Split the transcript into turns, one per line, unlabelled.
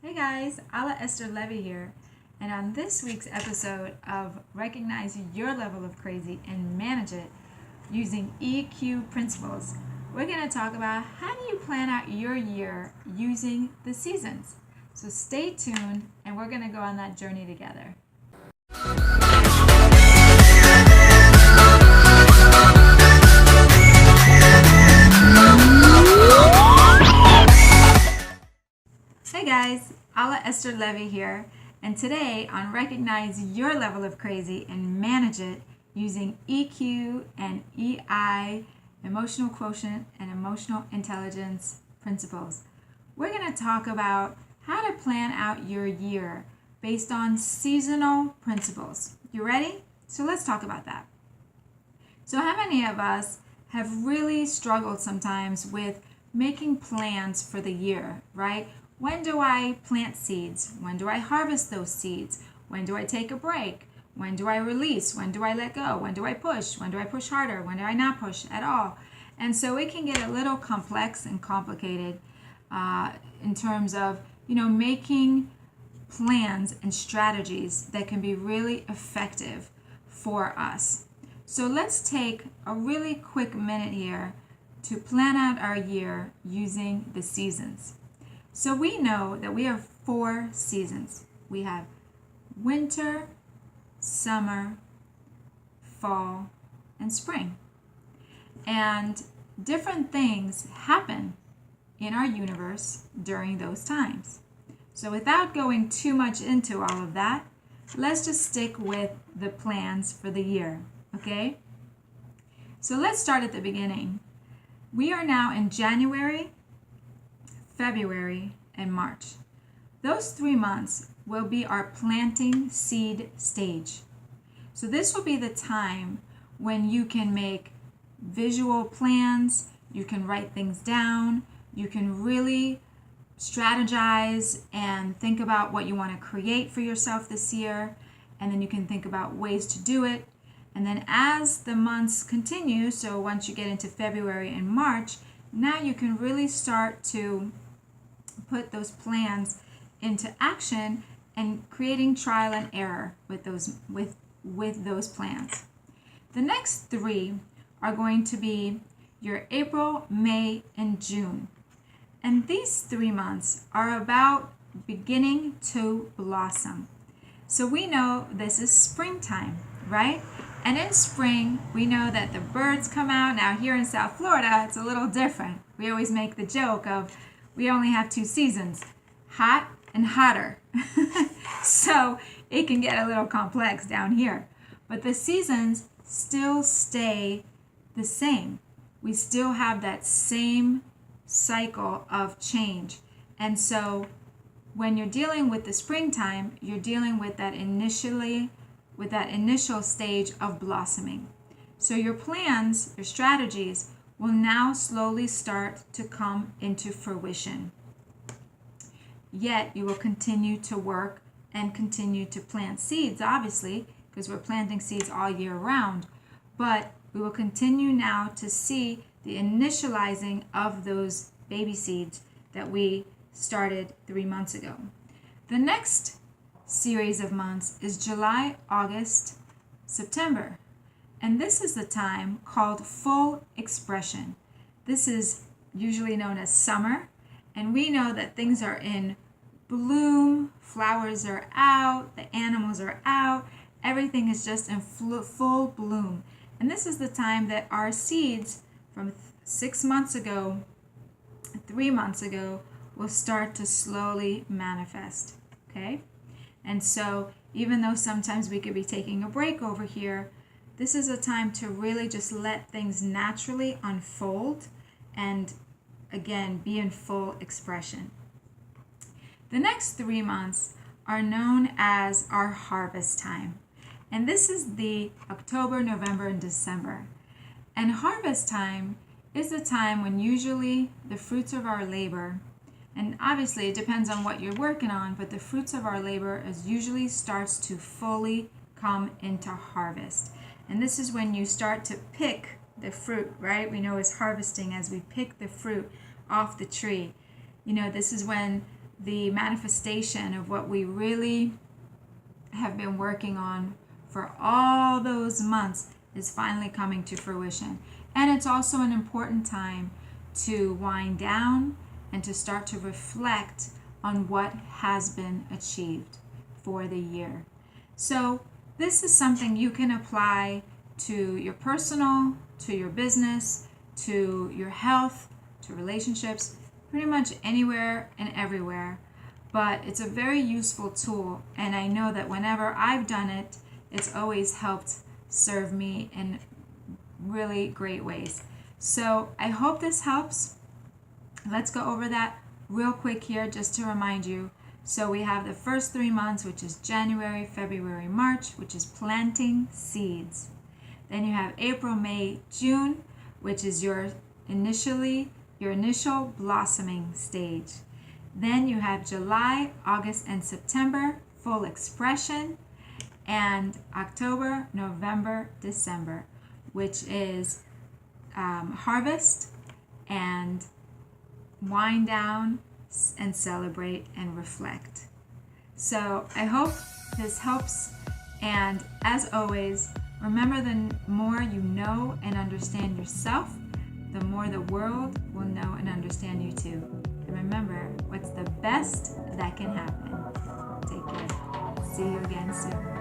Hey guys, Ala Esther Levy here, and on this week's episode of Recognize Your Level of Crazy and Manage It using EQ principles, we're going to talk about how do you plan out your year using the seasons. So stay tuned, and we're going to go on that journey together. Hey guys, Ala Esther Levy here, and today on Recognize Your Level of Crazy and Manage It using EQ and EI, Emotional Quotient and Emotional Intelligence principles, we're going to talk about how to plan out your year based on seasonal principles. You ready? So let's talk about that. So how many of us have really struggled sometimes with making plans for the year, right? When do I plant seeds? When do I harvest those seeds? When do I take a break? When do I release? When do I let go? When do I push? When do I push harder? When do I not push at all? And so it can get a little complex and complicated in terms of, making plans and strategies that can be really effective for us. So let's take a really quick minute here to plan out our year using the seasons. So we know that we have 4 seasons. We have winter, summer, fall, and spring. And different things happen in our universe during those times. So without going too much into all of that, let's just stick with the plans for the year, okay? So let's start at the beginning. We are now in January, February, and March. Those 3 months will be our planting seed stage. So this will be the time when you can make visual plans, you can write things down, you can really strategize and think about what you want to create for yourself this year, and then you can think about ways to do it. And then as the months continue, so once you get into February and March, now you can really start to put those plans into action and creating trial and error with those plans. The next 3 are going to be your April, May, and June. And these 3 months are about beginning to blossom. So we know this is springtime, right? And in spring, we know that the birds come out. Now here in South Florida, it's a little different. We always make the joke of we only have 2 seasons, hot and hotter. So it can get a little complex down here. But the seasons still stay the same. We still have that same cycle of change. And so when you're dealing with the springtime, you're dealing with that initial stage of blossoming. So your plans, your strategies will now slowly start to come into fruition. Yet you will continue to work and continue to plant seeds, obviously, because we're planting seeds all year round. But we will continue now to see the initializing of those baby seeds that we started 3 months ago. The next series of months is July, August, September. And this is the time called full expression. This is usually known as summer. And we know that things are in bloom, flowers are out, the animals are out, everything is just in full bloom. And this is the time that our seeds from 6 months ago, 3 months ago, will start to slowly manifest, okay? And so even though sometimes we could be taking a break over here, this is a time to really just let things naturally unfold and, again, be in full expression. The next 3 months are known as our harvest time. And this is the October, November, and December. And harvest time is the time when usually the fruits of our labor, and obviously it depends on what you're working on, but the fruits of our labor usually starts to fully come into harvest. And this is when you start to pick the fruit, right? We know it's harvesting as we pick the fruit off the tree. This is when the manifestation of what we really have been working on for all those months is finally coming to fruition. And it's also an important time to wind down and to start to reflect on what has been achieved for the year. So this is something you can apply to your personal, to your business, to your health, to relationships, pretty much anywhere and everywhere. But it's a very useful tool, and I know that whenever I've done it, it's always helped serve me in really great ways. So I hope this helps. Let's go over that real quick here just to remind you. So we have the first 3 months, which is January, February, March, which is planting seeds. Then you have April, May, June, which is your initial blossoming stage. Then you have July, August, and September, full expression. And October, November, December, which is harvest and wind down and celebrate and reflect. So I hope this helps. And as always, remember, the more you know and understand yourself, the more the world will know and understand you too. And remember, what's the best that can happen? Take care. See you again soon.